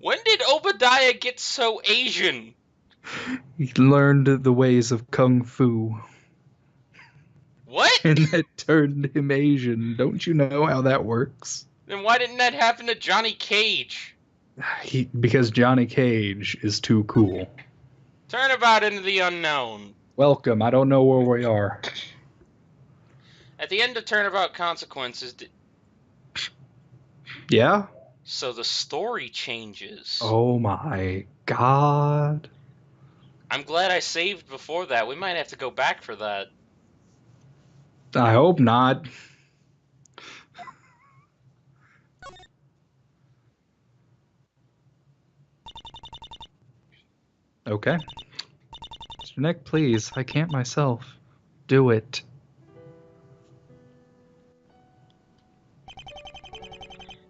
When did Obadiah get so Asian? He learned the ways of kung fu, What? and that turned him Asian. Don't you know how that works? Then why didn't that happen to Johnny Cage? Because Johnny Cage is too cool. Turnabout into the unknown. Welcome. I don't know where we are. At the end of Turnabout Consequences, Yeah? so the story changes. Oh my god. I'm glad I saved before that. We might have to go back for that. I hope not. Okay. Mr. Nick, please. I can't myself. Do it.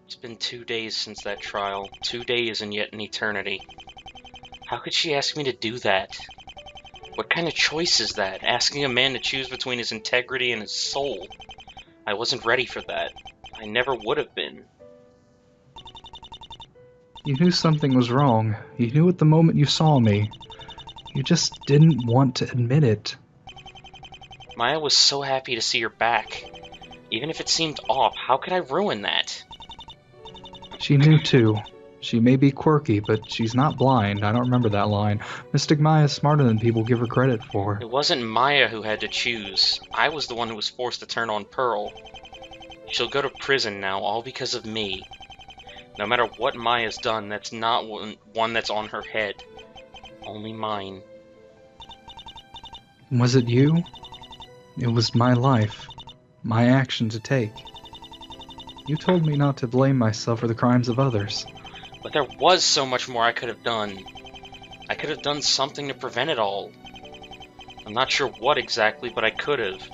It's been 2 days since that trial. 2 days and yet an eternity. How could she ask me to do that? What kind of choice is that? Asking a man to choose between his integrity and his soul. I wasn't ready for that. I never would have been. You knew something was wrong. You knew it the moment you saw me. You just didn't want to admit it. Maya was so happy to see her back. Even if it seemed off, how could I ruin that? She knew too. She may be quirky, but she's not blind. I don't remember that line. Mystic Maya's smarter than people give her credit for. It wasn't Maya who had to choose. I was the one who was forced to turn on Pearl. She'll go to prison now, all because of me. No matter what Maya's done, that's not one that's on her head. Only mine. Was it you? It was my life. My action to take. You told me not to blame myself for the crimes of others. But there was so much more I could have done. I could have done something to prevent it all. I'm not sure what exactly, but I could have.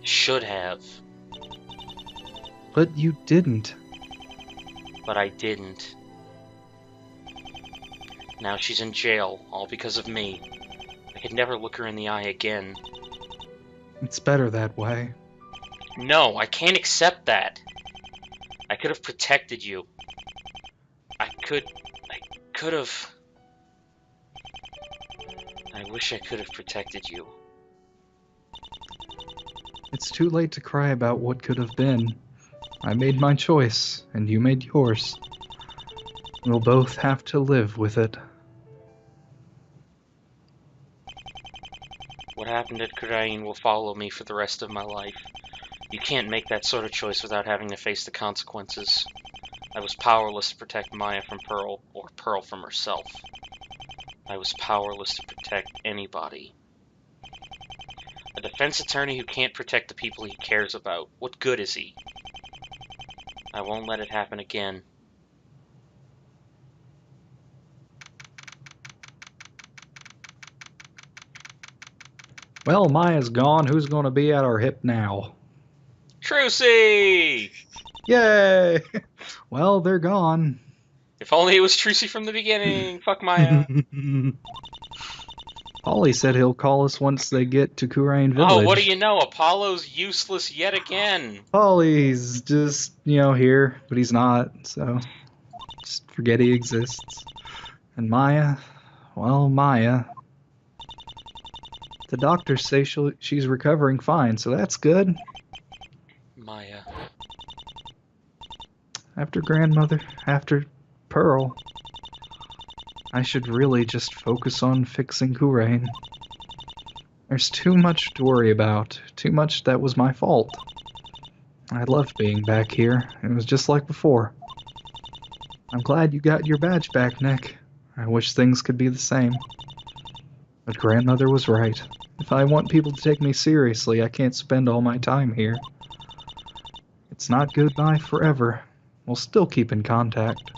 Should have. But you didn't. But I didn't. Now she's in jail, all because of me. I could never look her in the eye again. It's better that way. No, I can't accept that. I could have protected you. I could have... I wish I could have protected you. It's too late to cry about what could have been. I made my choice, and you made yours. We'll both have to live with it. What happened at Kurain will follow me for the rest of my life. You can't make that sort of choice without having to face the consequences. I was powerless to protect Maya from Pearl, or Pearl from herself. I was powerless to protect anybody. A defense attorney who can't protect the people he cares about. What good is he? I won't let it happen again. Well, Maya's gone. Who's going to be at our hip now? Trucy! Yay! Well, they're gone. If only it was Trucy from the beginning. Fuck Maya. Ollie said he'll call us once they get to Kurain Village. Oh, what do you know? Apollo's useless yet again. Ollie's just, here, but he's not, so just forget he exists. And Maya, well, Maya. The doctors say she's recovering fine, so that's good. Maya. After grandmother, after Pearl, I should really just focus on fixing Kurain. There's too much to worry about, too much that was my fault. I loved being back here. It was just like before. I'm glad you got your badge back, Nick. I wish things could be the same. But grandmother was right. If I want people to take me seriously, I can't spend all my time here. It's not goodbye forever. We'll still keep in contact.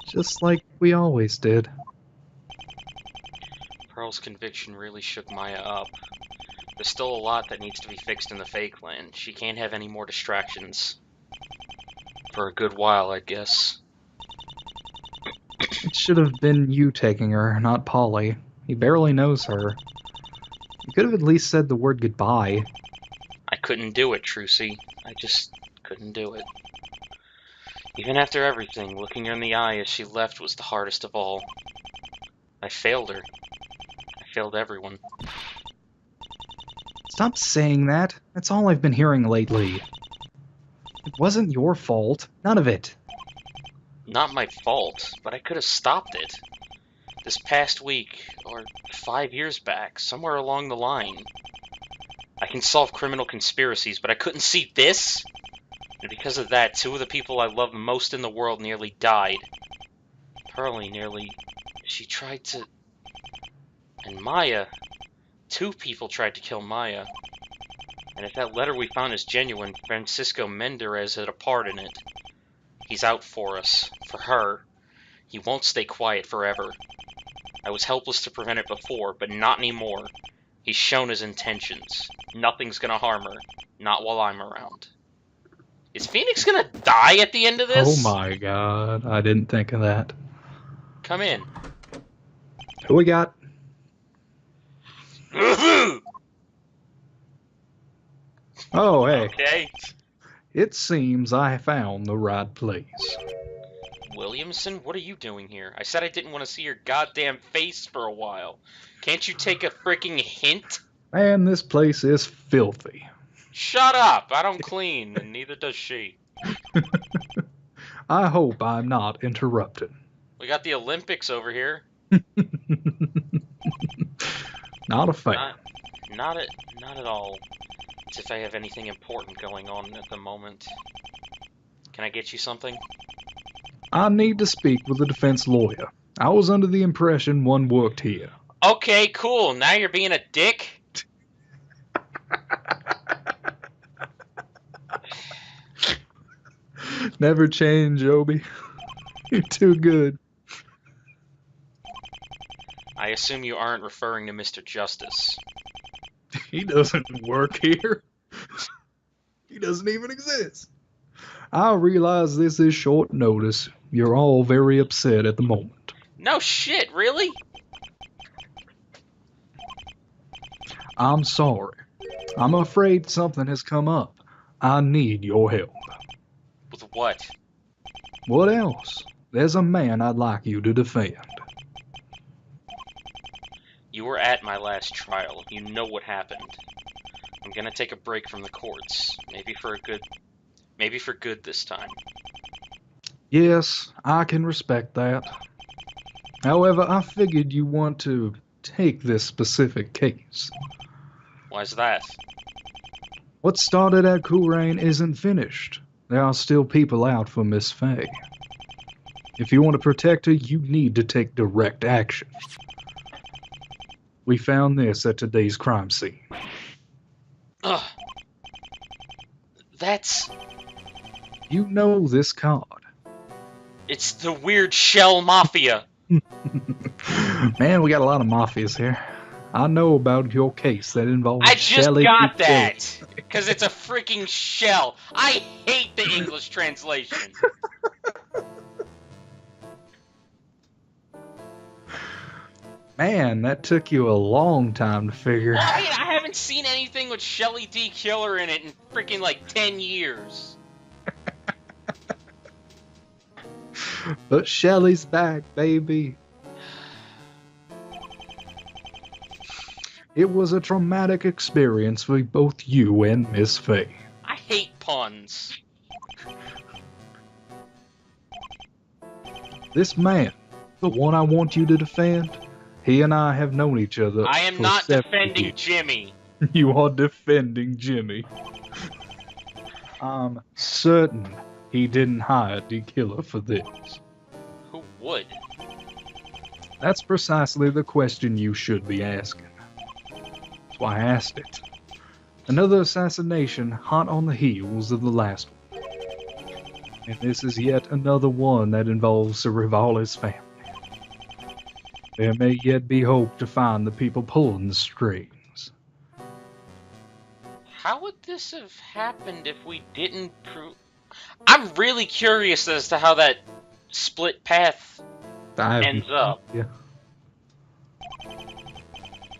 Just like we always did. Pearl's conviction really shook Maya up. There's still a lot that needs to be fixed in the Fake Land. She can't have any more distractions. For a good while, I guess. It should have been you taking her, not Polly. He barely knows her. You could have at least said the word goodbye. I couldn't do it, Trucy. I just couldn't do it. Even after everything, looking her in the eye as she left was the hardest of all. I failed her. I failed everyone. Stop saying that. That's all I've been hearing lately. It wasn't your fault. None of it. Not my fault, but I could have stopped it. This past week, or 5 years back, somewhere along the line. I can solve criminal conspiracies, but I couldn't see this? And because of that, 2 of the people I love most in the world nearly died. Pearlie nearly... She tried to... And Maya... 2 people tried to kill Maya. And if that letter we found is genuine, Francisco Mendez had a part in it. He's out for us. For her. He won't stay quiet forever. I was helpless to prevent it before, but not anymore. He's shown his intentions. Nothing's gonna harm her. Not while I'm around. Is Phoenix gonna die at the end of Oh this? my god, I didn't think of that. Come in. Who we got? Oh, hey. Okay. It seems I found the right place. Williamson, what are you doing here? I said I didn't want to see your goddamn face for a while. Can't you take a freaking hint? Man, this place is filthy. Shut up! I don't clean, and neither does she. I hope I'm not interrupted. We got the Olympics over here. Not a fan. Not at all. As if I have anything important going on at the moment. Can I get you something? I need to speak with a defense lawyer. I was under the impression one worked here. Okay, cool. Now you're being a dick? Never change, Obi. You're too good. I assume you aren't referring to Mr. Justice. He doesn't work here. He doesn't even exist. I realize this is short notice. You're all very upset at the moment. No shit, really? I'm sorry. I'm afraid something has come up. I need your help. With what? What else? There's a man I'd like you to defend. You were at my last trial. You know what happened. I'm gonna take a break from the courts. Maybe for good this time. Yes, I can respect that. However, I figured you want to take this specific case. Why's that? What started at Courain isn't finished. There are still people out for Miss Faye. If you want to protect her, you need to take direct action. We found this at today's crime scene. Ugh. That's... You know this card. It's the weird shell mafia. Man, we got a lot of mafias here. I know about your case that involves I just Shelley got P. that. Because it's a freaking shell. I hate the English translation. Man, that took you a long time to figure. Well, I mean, I haven't seen anything with Shelley D. Killer in it in freaking like 10 years. But Shelley's back, baby. It was a traumatic experience for both you and Miss Faye. I hate puns. This man, the one I want you to defend, he and I have known each other. I am for not 7 defending years. Jimmy. You are defending Jimmy. I'm certain he didn't hire D. Killer for this. Who would? That's precisely the question you should be asking. That's why I asked it. Another assassination hot on the heels of the last one. And this is yet another one that involves the Rivales family. There may yet be hope to find the people pulling the strings. How would this have happened if we didn't prove... I'm really curious as to how that split path ends up. Yeah.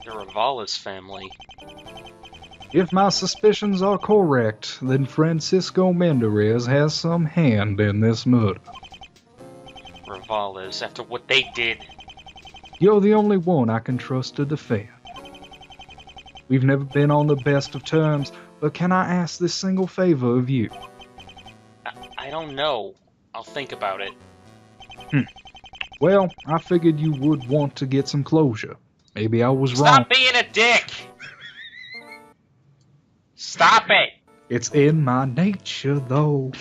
The Rivales family. If my suspicions are correct, then Francisco Mendez has some hand in this murder. Rivales, after what they did. You're the only one I can trust to defend. We've never been on the best of terms, but can I ask this single favor of you? I don't know. I'll think about it. Well, I figured you would want to get some closure. Maybe I was wrong. Stop being a dick! Stop it! It's in my nature, though.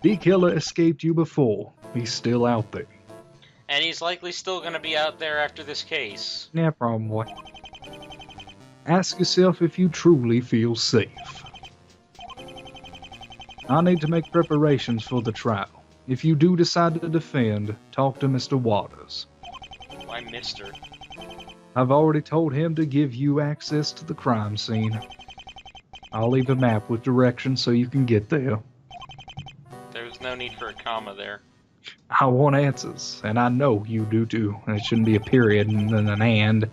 The killer escaped you before. He's still out there. And he's likely still gonna be out there after this case. Yeah, probably. Ask yourself if you truly feel safe. I need to make preparations for the trial. If you do decide to defend, talk to Mr. Waters. Why, mister? I've already told him to give you access to the crime scene. I'll leave a map with directions so you can get there. There's no need for a comma there. I want answers, and I know you do too. It shouldn't be a period and then an and.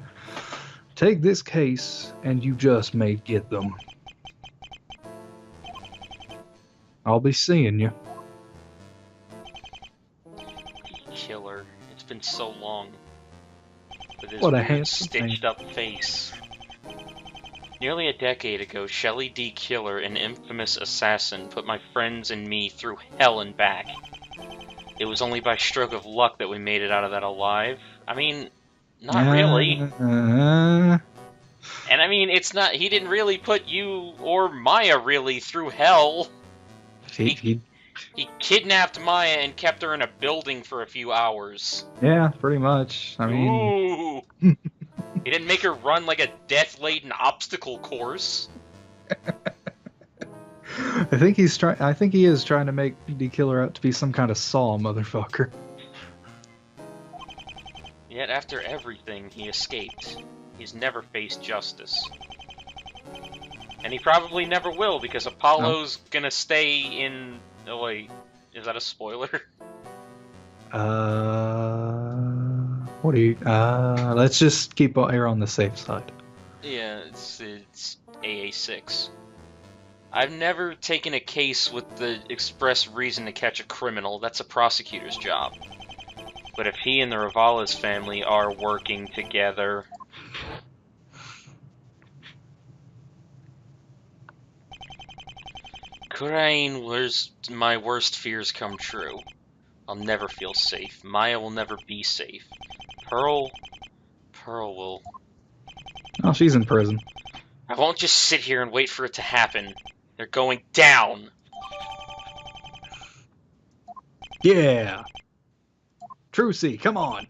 Take this case, and you just may get them. I'll be seeing you. Killer. It's been so long. With his What a weird, handsome stitched up face. Nearly a decade ago, Shelley D. Killer, an infamous assassin, put my friends and me through hell and back. It was only by stroke of luck that we made it out of that alive. I mean, not really. And I mean, it's not. He didn't really put you or Maya really through hell. He kidnapped Maya and kept her in a building for a few hours. Yeah, pretty much. I mean, Ooh. He didn't make her run like a death-laden obstacle course. I think he is trying to make the killer out to be some kind of Saw motherfucker. Yet after everything, he escaped. He's never faced justice. And he probably never will, because Apollo's gonna stay in... Oh wait, is that a spoiler? What do you... let's just keep air on the safe side. Yeah, it's AA6. I've never taken a case with the express reason to catch a criminal. That's a prosecutor's job. But if he and the Rivales family are working together... Kurain, where's my worst fears come true? I'll never feel safe. Maya will never be safe. Pearl will... Oh, she's in prison. I won't just sit here and wait for it to happen. They're going down! Yeah! Trucy, come on!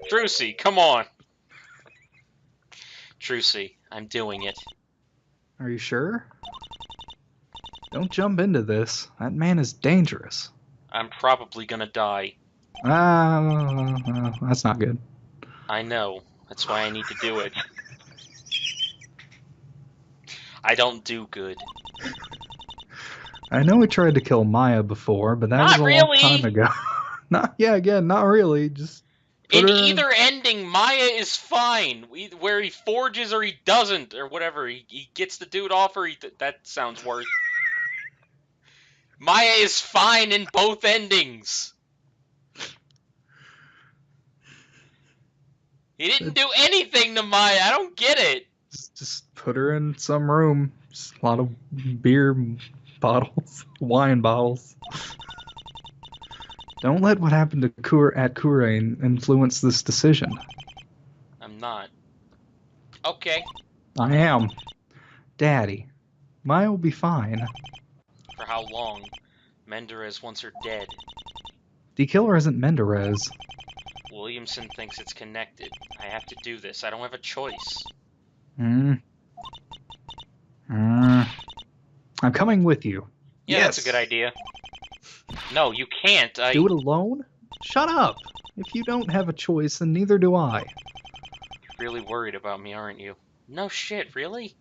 Trucy, come on! Trucy, I'm doing it. Are you sure? Don't jump into this. That man is dangerous. I'm probably gonna die. That's not good. I know. That's why I need to do it. I don't do good. I know we tried to kill Maya before, but that was a long time ago. Not really. Just in either ending, Maya is fine. Where he forges or he doesn't, or whatever. He gets the dude off, or that sounds worse. Maya is fine in both endings. He didn't do anything to Maya. I don't get it. Just put her in some room. Just a lot of beer bottles, wine bottles. Don't let what happened to Kurain influence this decision. I'm not. Okay. I am. Daddy, Maya will be fine. For how long? Mendez wants her dead. The killer isn't Mendez. Williamson thinks it's connected. I have to do this. I don't have a choice. I'm coming with you. Yeah, yes. That's a good idea. No, you can't. Do it alone? Shut up. If you don't have a choice, then neither do I. You're really worried about me, aren't you? No shit, really?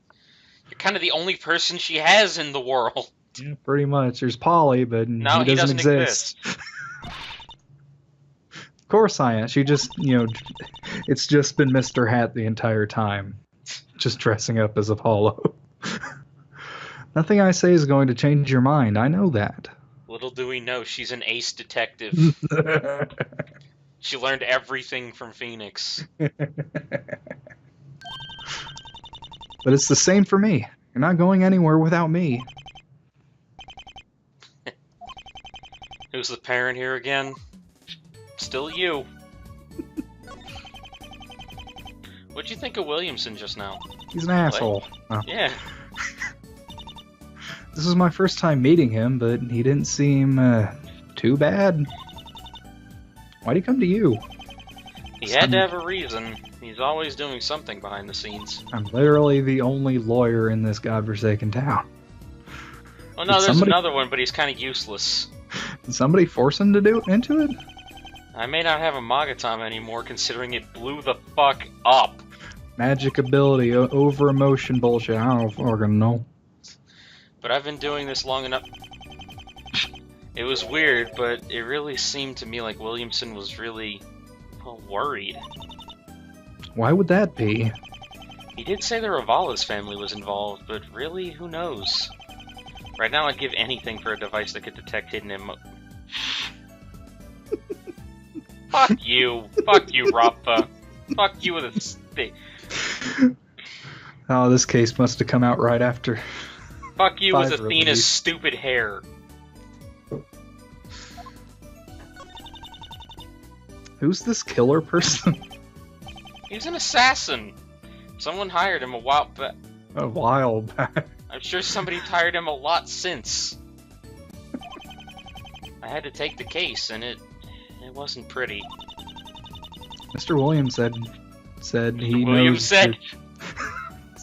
You're kind of the only person she has in the world. Yeah, pretty much. There's Polly, but no, he doesn't exist. Of course I am. She just, it's just been Mr. Hat the entire time. just dressing up as Apollo. Nothing I say is going to change your mind. I know that. Little do we know, she's an ace detective. She learned everything from Phoenix. But it's the same for me. You're not going anywhere without me. Who's the parent here again? Still you. What'd you think of Williamson just now? He's an asshole. Oh. Yeah. This is my first time meeting him, but he didn't seem too bad. Why'd he come to you? He had to have a reason. He's always doing something behind the scenes. I'm literally the only lawyer in this godforsaken town. Oh no, there's another one, but he's kind of useless. Did somebody force him to do into it? I may not have a Magatama anymore, considering it blew the fuck up. Magic ability, over emotion bullshit. I don't fucking know. But I've been doing this long enough. It was weird, but it really seemed to me like Williamson was really worried. Why would that be? He did say the Rivala's family was involved, but really, who knows? Right now, I'd give anything for a device that could detect hidden Fuck you. Fuck you, Rappa. Fuck you with a stick. Oh, this case must have come out right after. Fuck you with Athena's stupid hair. Who's this killer person? He's an assassin. Someone hired him a while back. A while back. I'm sure somebody's hired him a lot since. I had to take the case, and it wasn't pretty. Mr. Williams said he Williams said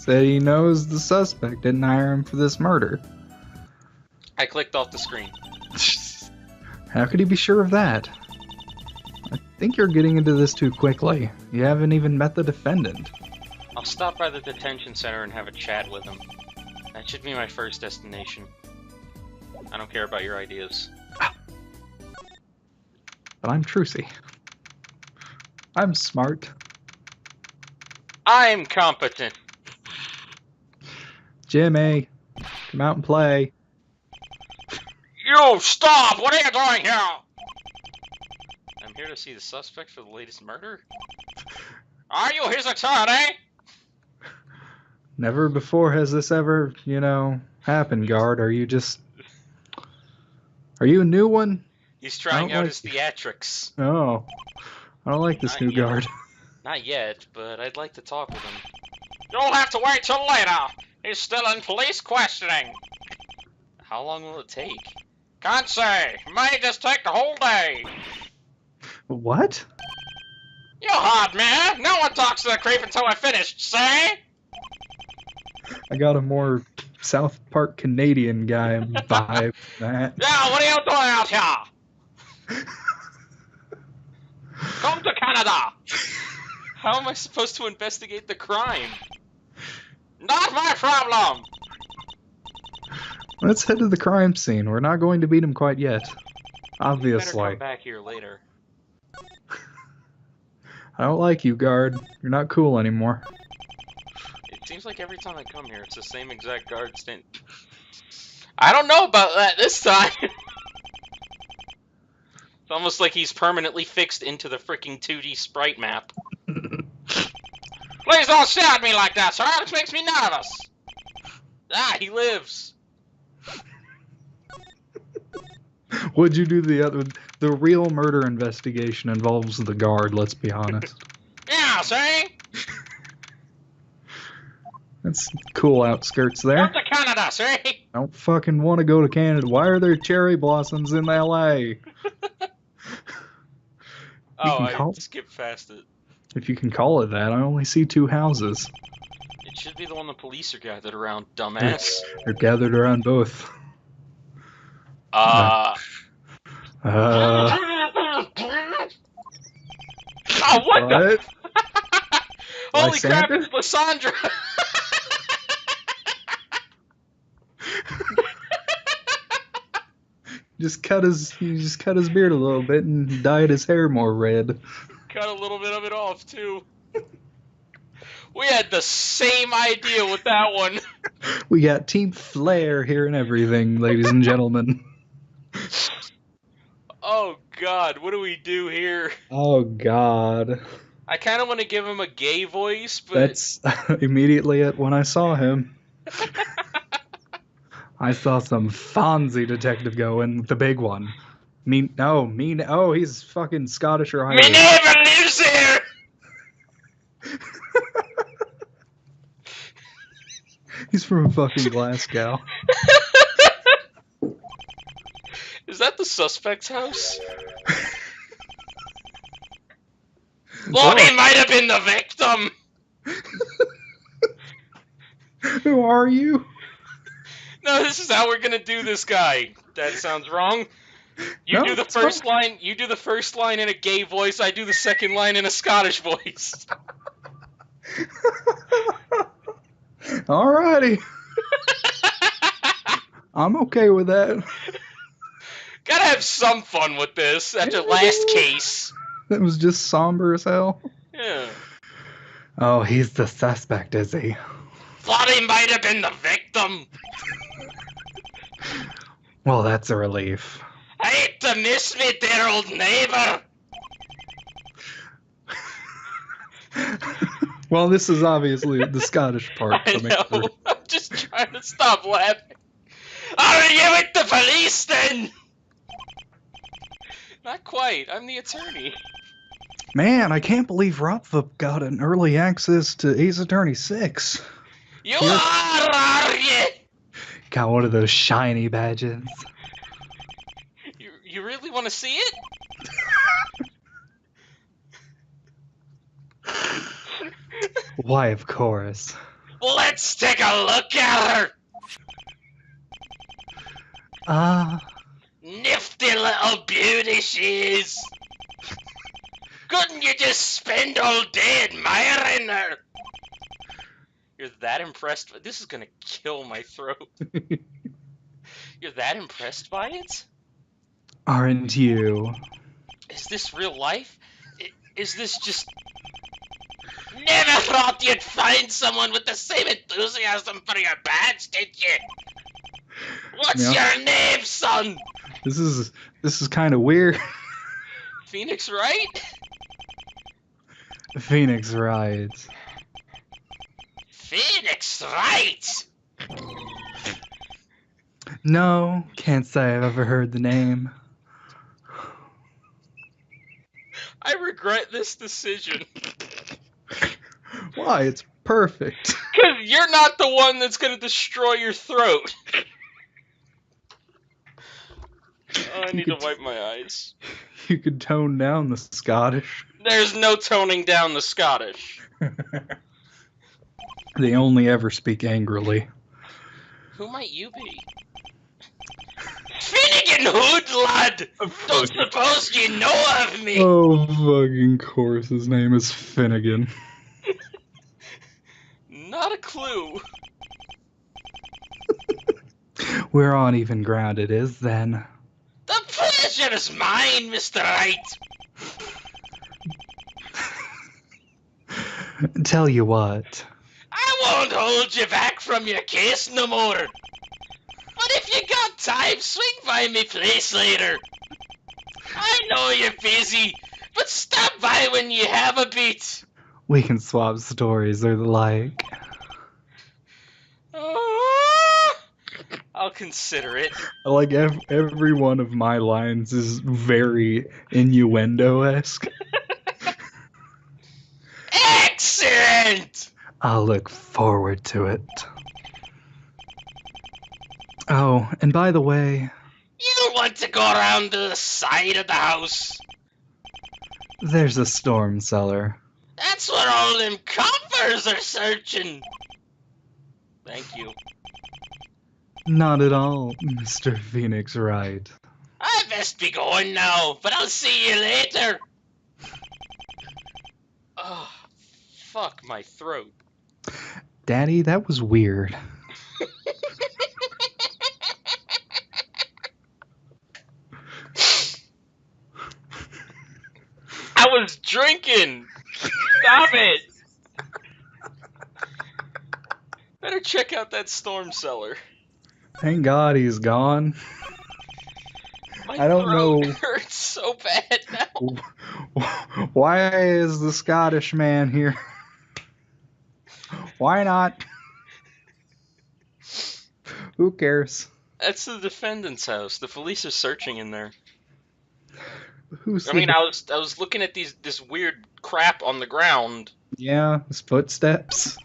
he knows the suspect didn't hire him for this murder. I clicked off the screen. How could he be sure of that? I think you're getting into this too quickly. You haven't even met the defendant. I'll stop by the detention center and have a chat with him. That should be my first destination. I don't care about your ideas. But I'm Trucy. I'm smart. I'm competent. Jimmy, come out and play. You stop! What are you doing here? I'm here to see the suspect for the latest murder. Are you his attorney? Never before has this ever, happened, guard. Are you a new one? He's trying out his theatrics. Oh. I don't like this new guard. Not yet, but I'd like to talk with him. You'll have to wait till later. He's still in police questioning. How long will it take? Can't say. May just take the whole day. What? You hard man. No one talks to the creep until we're finished, say? I got a more South Park Canadian guy vibe. Yeah, what are you doing out here? Come to Canada! How am I supposed to investigate the crime? Not my problem! Let's head to the crime scene. We're not going to beat him quite yet. Obviously. You better come back here later. I don't like you, guard. You're not cool anymore. It seems like every time I come here, it's the same exact guard stand. I don't know about that this time! It's almost like he's permanently fixed into the freaking 2D sprite map. Please don't stare at me like that, sir. This makes me nervous. Ah, he lives. What'd you do the real murder investigation involves the guard, let's be honest. Yeah, see? That's cool outskirts there. Come to Canada, see? I don't fucking want to go to Canada. Why are there cherry blossoms in LA? Oh, I skipped past it. If you can call it that, I only see 2 houses. It should be the one the police are gathered around, dumbass. They're gathered around both. Oh, what the? Holy crap, it's Lysandra! He just cut his beard a little bit and dyed his hair more red. Cut a little bit of it off too. We had the same idea with that one. We got Team Flair here and everything, ladies and gentlemen. Oh God, what do we do here? Oh God. I kind of want to give him a gay voice, but That's immediately at when I saw him. I saw some Fonzie detective go in with the big one. Oh, he's fucking Scottish or me Irish. neighbor lives here. He's from fucking Glasgow. Is that the suspect's house? Well, he might have been the victim. Who are you? No, this is how we're gonna do this guy. That sounds wrong. You No, do the it's first fine. line. You do the first line in a gay voice. I do the second line in a Scottish voice. Alrighty. I'm okay with that. Gotta have some fun with this after last case. That was just somber as hell. Yeah. Oh, he's the suspect, is he? Thought he might have been the victim. Well, that's a relief. I hate to miss me, dear old neighbor. Well, this is obviously the Scottish part. I So know. I'm just trying to stop laughing. Are you with the police then? Not quite. I'm the attorney. Man, I can't believe Ropva got an early access to Ace Attorney 6. You are you? Got one of those shiny badges. You really want to see it? Why, of course. Let's take a look at her. Nifty little beauty she is. Couldn't you just spend all day admiring her? You're that impressed? This is gonna kill my throat. You're that impressed by it? Aren't you? Is this real life? Is this just... Never thought you'd find someone with the same enthusiasm for your badge, did you? What's your name, son? This is kind of weird. Phoenix Wright? Phoenix Wright. Phoenix Wright? No, can't say I've ever heard the name. I regret this decision. Why? It's perfect. Because you're not the one that's going to destroy your throat. Oh, I need to wipe my eyes. You could tone down the Scottish. There's no toning down the Scottish. They only ever speak angrily. Who might you be? Finnegan Hood, lad! Don't suppose you know of me! Oh, fucking course, his name is Finnegan. Not a clue. We're on even ground it is, then. The pleasure's mine, Mr. Wright. Tell you what. I won't hold you back from your case no more. But if you got time, swing by me place later. I know you're busy, but stop by when you have a beat. We can swap stories or the like. I'll consider it. Like every one of my lines is very innuendo-esque. Excellent! I'll look forward to it. Oh, and by the way... You'll want to go around to the side of the house. There's a storm cellar. That's where all them coppers are searching. Thank you. Not at all, Mr. Phoenix Wright. I best be going now, but I'll see you later. Oh, fuck my throat. Daddy, that was weird. I was drinking. Stop it. Better check out that storm cellar. Thank God he's gone. My I don't throat know hurts so bad now. why is the Scottish man here. Why not? Who cares? That's the defendant's house. The police are searching in there. Who's I the mean, I was looking at this weird crap on the ground. Yeah, his footsteps.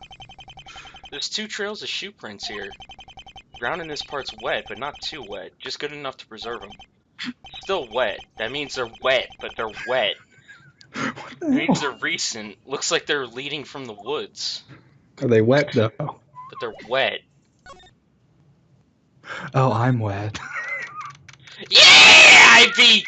There's 2 trails of shoe prints here. Ground in this part's wet, but not too wet. Just good enough to preserve them. Still wet. That means they're wet, but they're wet. What It the means hell? they're recent. Looks like they're leading from the woods, Are they wet though? but they're wet. Oh, I'm wet. Yeah, I beat